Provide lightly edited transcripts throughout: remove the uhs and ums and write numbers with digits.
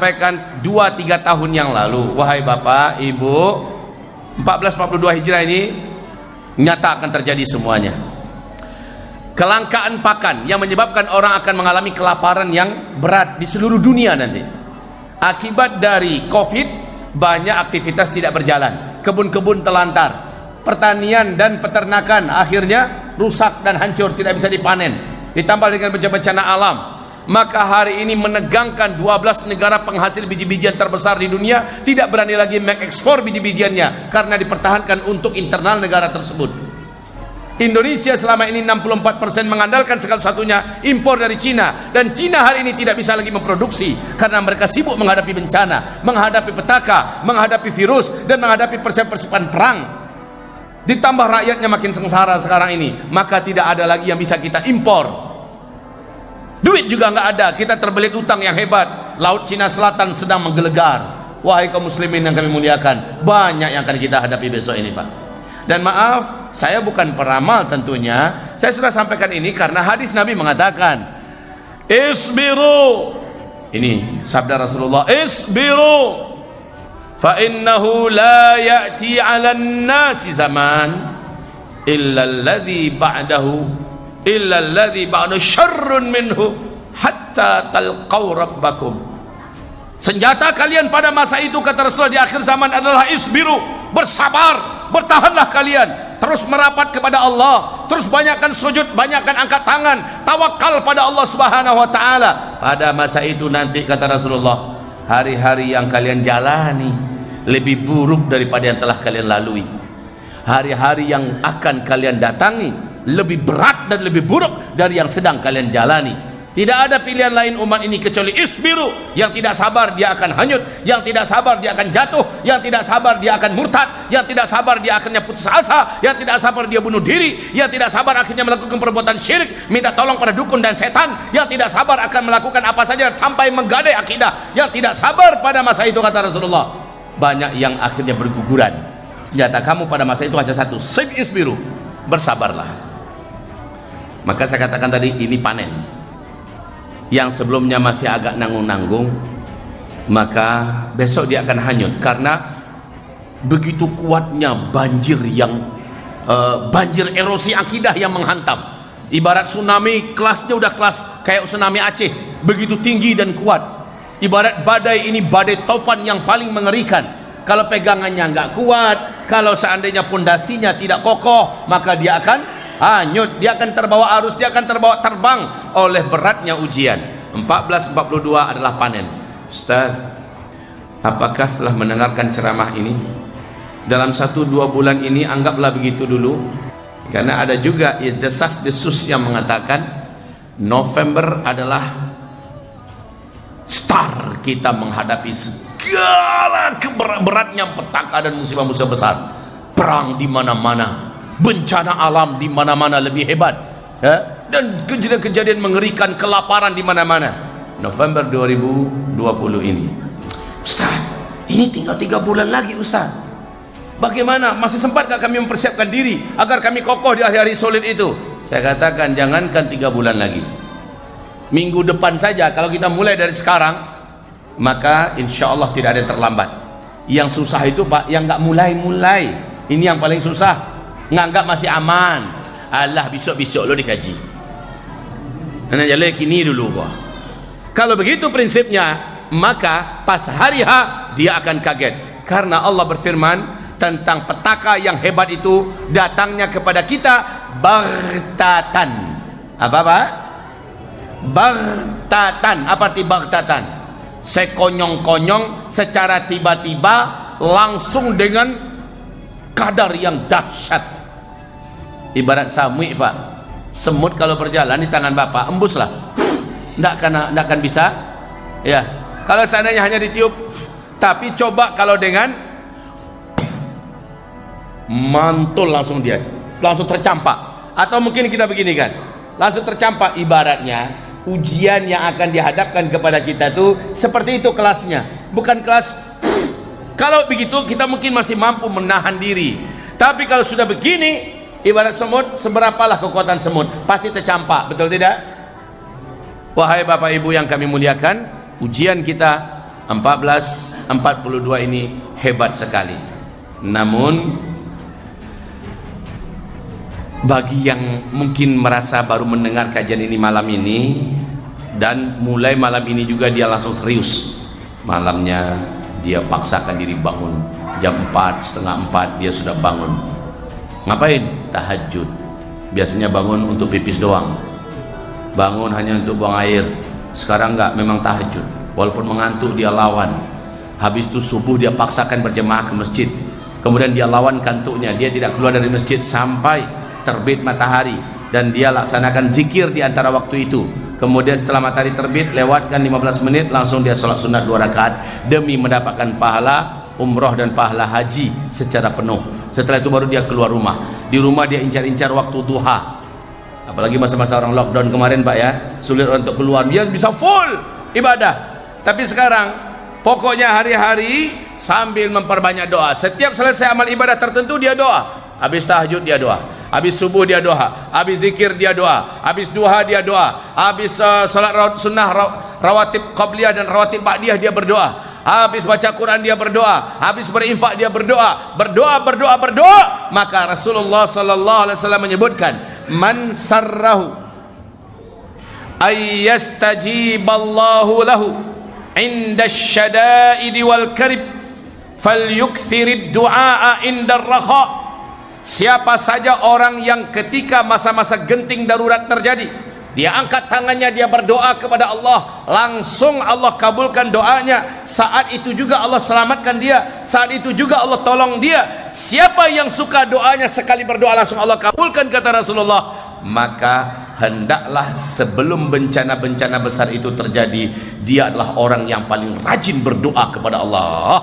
sampaikan 2-3 tahun yang lalu, wahai Bapak, Ibu, 1442 Hijrah ini nyata akan terjadi semuanya. Kelangkaan pakan yang menyebabkan orang akan mengalami kelaparan yang berat di seluruh dunia nanti. Akibat dari Covid, banyak aktivitas tidak berjalan, kebun-kebun telantar, pertanian dan peternakan akhirnya rusak dan hancur, tidak bisa dipanen, ditambah dengan bencana alam. Maka hari ini menegangkan 12 negara penghasil biji-bijian terbesar di dunia tidak berani lagi mengekspor biji-bijiannya karena dipertahankan untuk internal negara tersebut. Indonesia selama ini 64% mengandalkan satu-satunya impor dari Cina, dan Cina hari ini tidak bisa lagi memproduksi karena mereka sibuk menghadapi bencana, menghadapi petaka, menghadapi virus, dan menghadapi persiapan perang. Ditambah rakyatnya makin sengsara sekarang ini, maka tidak ada lagi yang bisa kita impor. Duit juga nggak ada, kita terbelit utang yang hebat. Laut Cina Selatan sedang menggelegar. Wahai kaum muslimin yang kami muliakan, banyak yang akan kita hadapi besok ini, Pak. Dan maaf, saya bukan peramal tentunya. Saya sudah sampaikan ini karena hadis Nabi mengatakan, isbiru. Ini sabda Rasulullah, isbiru. Fa innahu la ya'ti 'alan nasi zaman illa alladhi ba'dahu illa alladhi ba'da syarrun minhu hatta talqaw rabbakum. Senjata kalian pada masa itu, kata Rasulullah, di akhir zaman adalah isbiru, bersabar, bertahanlah kalian, terus merapat kepada Allah, terus banyakkan sujud, banyakkan angkat tangan, tawakal pada Allah Subhanahu wa taala. Pada masa itu nanti, kata Rasulullah, hari-hari yang kalian jalani lebih buruk daripada yang telah kalian lalui. Hari-hari yang akan kalian datangi lebih berat dan lebih buruk dari yang sedang kalian jalani. Tidak ada pilihan lain umat ini kecuali isbiru. Yang tidak sabar dia akan hanyut, yang tidak sabar dia akan jatuh, yang tidak sabar dia akan murtad, yang tidak sabar dia akhirnya putus asa, yang tidak sabar dia bunuh diri, yang tidak sabar akhirnya melakukan perbuatan syirik, minta tolong pada dukun dan setan, yang tidak sabar akan melakukan apa saja sampai menggadai akidah, yang tidak sabar pada masa itu, kata Rasulullah, banyak yang akhirnya berguguran. Senjata kamu pada masa itu hanya satu, isbiru, bersabarlah. Maka saya katakan tadi, ini panen. Yang sebelumnya masih agak nanggung-nanggung, maka besok dia akan hanyut karena begitu kuatnya banjir yang banjir erosi akidah yang menghantam. Ibarat tsunami, kelasnya udah kelas kayak tsunami Aceh, begitu tinggi dan kuat. Ibarat badai ini, badai topan yang paling mengerikan. Kalau pegangannya nggak kuat, kalau seandainya pondasinya tidak kokoh, maka dia akan hanyut, dia akan terbawa arus, dia akan terbawa terbang oleh beratnya ujian. 1442 adalah panen. Ustaz, apakah setelah mendengarkan ceramah ini, dalam 1-2 bulan ini anggaplah begitu dulu, karena ada juga desas-desus yang mengatakan November adalah star kita menghadapi segala beratnya petaka dan musibah-musibah besar. Perang di mana-mana, bencana alam di mana-mana lebih hebat, ya? Dan kejadian-kejadian mengerikan, kelaparan di mana-mana. November 2020 ini, Ustaz, ini tinggal 3 bulan lagi, Ustaz. Bagaimana? Masih sempatkah kami mempersiapkan diri agar kami kokoh di hari-hari sulit itu? Saya katakan, jangankan 3 bulan lagi, minggu depan saja kalau kita mulai dari sekarang, maka insya Allah tidak ada yang terlambat. Yang susah itu, Pak, yang nggak mulai-mulai. Ini yang paling susah. Nganggap masih aman. Allah, besok-besok lo dikaji. Nah, jalan kini dulu gua. Kalau begitu prinsipnya, maka pas hari H dia akan kaget. Karena Allah berfirman tentang petaka yang hebat itu datangnya kepada kita baghtatan. Apa, Pak? Baghtatan. Apa arti baghtatan? Sekonyong-konyong, secara tiba-tiba, langsung dengan kadar yang dahsyat. Ibarat samui, Pak. Semut kalau berjalan di tangan Bapak, embuslah, tidak akan bisa, ya. Kalau seandainya hanya ditiup, tapi coba kalau dengan mantul, langsung dia langsung tercampak. Atau mungkin kita begini kan, langsung tercampak. Ibaratnya ujian yang akan dihadapkan kepada kita tuh seperti itu kelasnya, bukan kelas. Kalau begitu kita mungkin masih mampu menahan diri, tapi kalau sudah begini, ibarat semut, seberapalah kekuatan semut, pasti tercampak, betul tidak? Wahai Bapak Ibu yang kami muliakan, ujian kita 1442 ini hebat sekali. Namun bagi yang mungkin merasa baru mendengar kajian ini malam ini, dan mulai malam ini juga dia langsung serius, malamnya dia paksakan diri bangun jam 4, setengah 4 dia sudah bangun. Ngapain? Tahajud. Biasanya bangun untuk pipis doang, bangun hanya untuk buang air. Sekarang enggak, memang tahajud. Walaupun mengantuk dia lawan. Habis itu subuh dia paksakan berjemaah ke masjid, kemudian dia lawan kantuknya, dia tidak keluar dari masjid sampai terbit matahari, dan dia laksanakan zikir di antara waktu itu. Kemudian setelah matahari terbit, lewatkan 15 menit, langsung dia sholat sunat 2 rakaat demi mendapatkan pahala umroh dan pahala haji secara penuh. Setelah itu baru dia keluar rumah. Di rumah dia incar-incar waktu duha. Apalagi masa-masa orang lockdown kemarin Pak ya, sulit untuk keluar, dia bisa full ibadah. Tapi sekarang pokoknya hari-hari sambil memperbanyak doa. Setiap selesai amal ibadah tertentu dia doa. Habis tahajud dia doa, habis subuh dia doa, habis zikir dia doa, habis duha dia doa, habis salat sunnah rawatib qabliyah dan rawatib ba'diyah dia berdoa, habis baca Quran dia berdoa, habis berinfak dia berdoa, berdoa. Maka Rasulullah sallallahu alaihi wasallam menyebutkan, man sarrahu ay yastajiballahu lahu inda syada'idi wal karib falyukthirid du'a inda ar-rakha. Siapa saja orang yang ketika masa-masa genting darurat terjadi, dia angkat tangannya, dia berdoa kepada Allah, langsung Allah kabulkan doanya. Saat itu juga Allah selamatkan dia, saat itu juga Allah tolong dia. Siapa yang suka doanya sekali berdoa langsung Allah kabulkan, kata Rasulullah, maka hendaklah sebelum bencana-bencana besar itu terjadi, dia adalah orang yang paling rajin berdoa kepada Allah.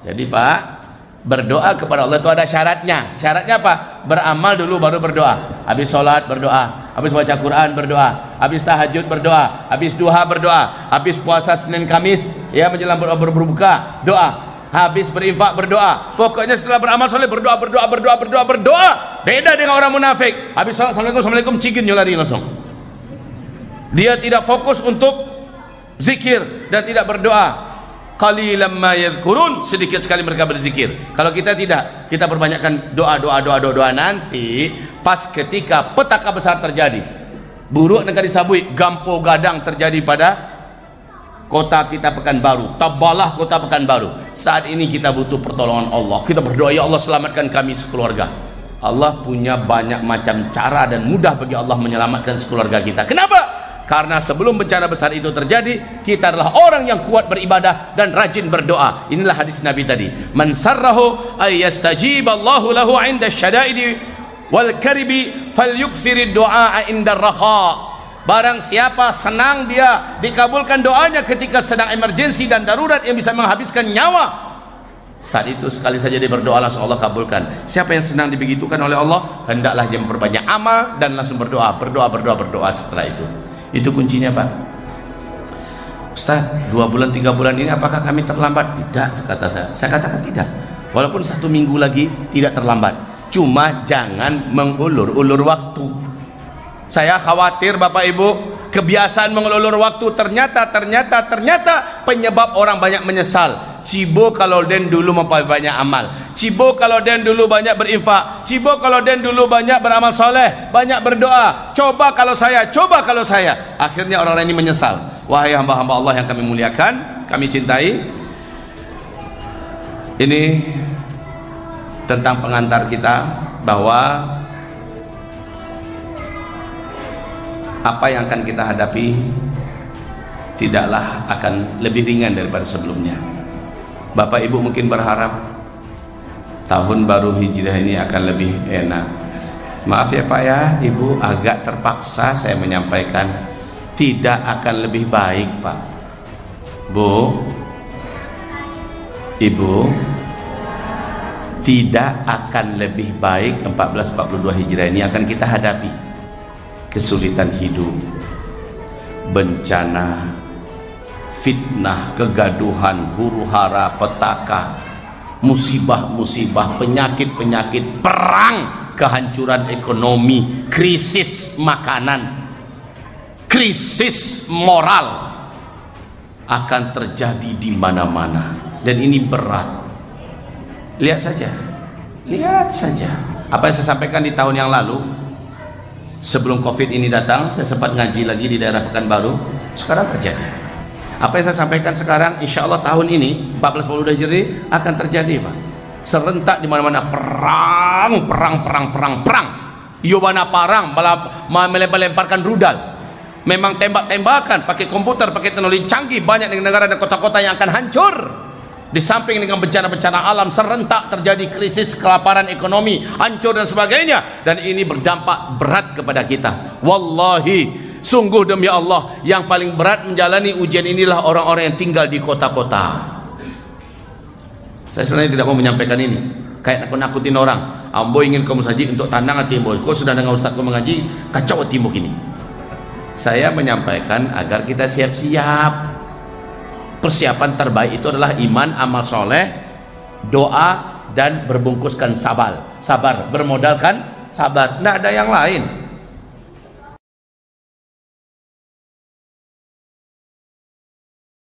Jadi Pak, berdoa kepada Allah itu ada syaratnya. Syaratnya apa? Beramal dulu baru berdoa. Habis sholat berdoa, habis baca Quran berdoa, habis tahajud berdoa, habis duha berdoa, habis puasa Senin Kamis ya menjelang berbuka doa, habis berinfak berdoa. Pokoknya setelah beramal soleh berdoa. Beda dengan orang munafik. Habis sholat assalamualaikum cigin lari langsung. Dia tidak fokus untuk zikir dan tidak berdoa. Qalilan ma yadhkurun, sedikit sekali mereka berzikir. Kalau kita tidak, kita perbanyakkan doa. Nanti pas ketika petaka besar terjadi, buruk negeri Sabui, Gampo Gadang terjadi pada kota kita Pekanbaru, Tabalah kota Pekanbaru. Saat ini kita butuh pertolongan Allah. Kita berdoa, ya Allah selamatkan kami sekeluarga. Allah punya banyak macam cara dan mudah bagi Allah menyelamatkan sekeluarga kita. Kenapa? Karena sebelum bencana besar itu terjadi, kita adalah orang yang kuat beribadah dan rajin berdoa. Inilah hadis Nabi tadi, man sarrahu ay yastajiballahu lahu 'inda syada'idi wal karibi falyukthirid du'a 'inda ar-rakha. Barang siapa senang dia dikabulkan doanya ketika sedang emergensi dan darurat yang bisa menghabiskan nyawa, saat itu sekali saja dia berdoa langsung Allah kabulkan. Siapa yang senang dibegitukan oleh Allah, hendaklah dia memperbanyak amal dan langsung berdoa setelah itu. Itu kuncinya Pak. Ustaz, 2 bulan 3 bulan ini apakah kami terlambat? Tidak, kata saya. Saya katakan tidak. Walaupun 1 minggu lagi tidak terlambat. Cuma jangan mengulur-ulur waktu. Saya khawatir Bapak Ibu, kebiasaan mengulur waktu ternyata penyebab orang banyak menyesal. Cibo kalau den dulu memperbanyak amal, cibo kalau den dulu banyak berinfak, cibo kalau den dulu banyak beramal soleh, banyak berdoa, coba kalau saya. Akhirnya orang-orang ini menyesal. Wahai hamba-hamba Allah yang kami muliakan, kami cintai, ini tentang pengantar kita, bahwa apa yang akan kita hadapi tidaklah akan lebih ringan daripada sebelumnya. Bapak Ibu mungkin berharap tahun baru Hijriah ini akan lebih enak. Maaf ya Pak ya, Ibu, agak terpaksa saya menyampaikan, tidak akan lebih baik Pak. Bu, Ibu, tidak akan lebih baik 1442 Hijriah ini akan kita hadapi. Kesulitan hidup, bencana, fitnah, kegaduhan, huru-hara, petaka, musibah-musibah, penyakit-penyakit, perang, kehancuran ekonomi, krisis makanan, krisis moral, akan terjadi di mana-mana, dan ini berat. Lihat saja apa yang saya sampaikan di tahun yang lalu sebelum Covid ini datang. Saya sempat ngaji lagi di daerah Pekanbaru, sekarang terjadi. Apa yang saya sampaikan sekarang, insya Allah tahun ini 1440 Hijri akan terjadi, Pak. Serentak di mana-mana, perang. Yobana parang, melemparkan rudal. Memang tembak-tembakan, pakai komputer, pakai teknologi canggih. Banyak negara dan kota-kota yang akan hancur. Di samping dengan bencana-bencana alam, serentak terjadi krisis, kelaparan ekonomi, hancur dan sebagainya. Dan ini berdampak berat kepada kita. Wallahi, sungguh demi Allah, yang paling berat menjalani ujian inilah orang-orang yang tinggal di kota-kota. Saya sebenarnya tidak mau menyampaikan ini, kayak nakut-nakutin orang. Ambo ingin kamu saji untuk tandang hati Ambo. Kau sudah dengan ustazku mengaji, kacau hatimu ini. Saya menyampaikan agar kita siap-siap. Persiapan terbaik itu adalah iman, amal soleh, doa, dan berbungkuskan sabar. Bermodalkan sabar. Tidak ada yang lain.